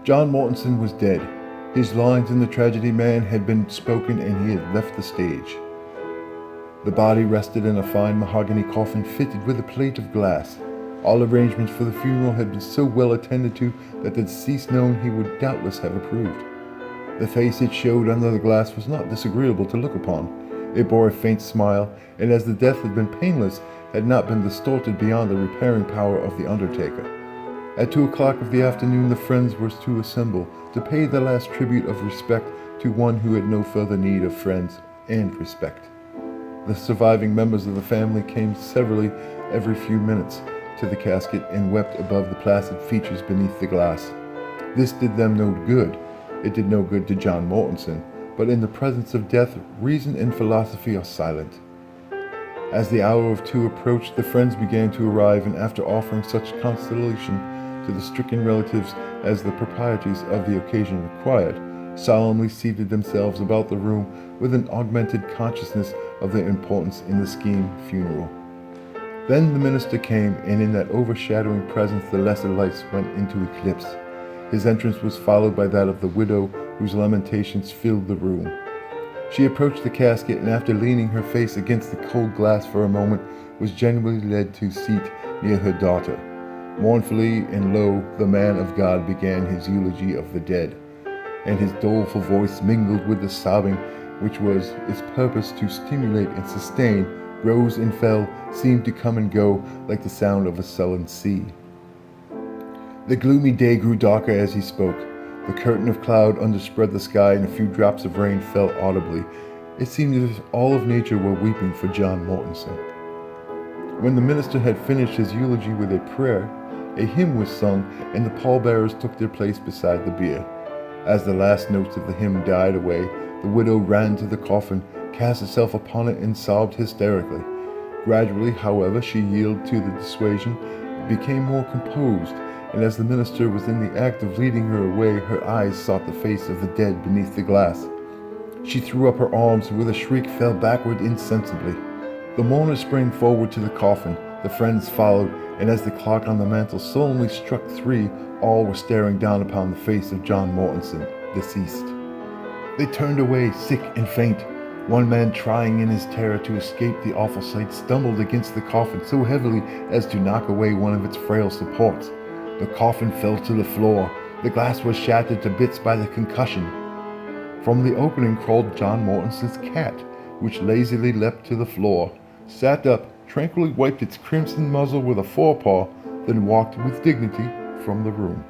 John Mortonson was dead. His lines in The Tragedy Man had been spoken and he had left the stage. The body rested in a fine mahogany coffin fitted with a plate of glass. All arrangements for the funeral had been so well attended to that the deceased known he would doubtless have approved. The face it showed under the glass was not disagreeable to look upon. It bore a faint smile, and as the death had been painless, had not been distorted beyond the repairing power of the undertaker. At 2 o'clock of the afternoon, the friends were to assemble to pay the last tribute of respect to one who had no further need of friends and respect. The surviving members of the family came severally every few minutes to the casket and wept above the placid features beneath the glass. This did them no good. It did no good to John Mortonson, but in the presence of death, reason and philosophy are silent. As the hour of 2 approached, the friends began to arrive, and after offering such consolation to the stricken relatives as the proprieties of the occasion required, solemnly seated themselves about the room with an augmented consciousness of their importance in the scheme funeral. Then the minister came, and in that overshadowing presence the lesser lights went into eclipse. His entrance was followed by that of the widow, whose lamentations filled the room. She approached the casket, and after leaning her face against the cold glass for a moment, was generally led to a seat near her daughter. Mournfully and low, the man of God began his eulogy of the dead, and his doleful voice, mingled with the sobbing which was its purpose to stimulate and sustain, rose and fell, seemed to come and go like the sound of a sullen sea. The gloomy day grew darker as he spoke. The curtain of cloud underspread the sky, and a few drops of rain fell audibly. It seemed as if all of nature were weeping for John Mortonson. When the minister had finished his eulogy with a prayer, a hymn was sung, and the pallbearers took their place beside the bier. As the last notes of the hymn died away, the widow ran to the coffin, cast herself upon it, and sobbed hysterically. Gradually, however, she yielded to the dissuasion, became more composed, and as the minister was in the act of leading her away, her eyes sought the face of the dead beneath the glass. She threw up her arms, and with a shriek fell backward insensibly. The mourner sprang forward to the coffin. The friends followed, and as the clock on the mantel solemnly struck 3, all were staring down upon the face of John Mortonson, deceased. They turned away, sick and faint. One man, trying in his terror to escape the awful sight, stumbled against the coffin so heavily as to knock away one of its frail supports. The coffin fell to the floor. The glass was shattered to bits by the concussion. From the opening crawled John Mortonson's cat, which lazily leapt to the floor, sat up, tranquilly wiped its crimson muzzle with a forepaw, then walked with dignity from the room.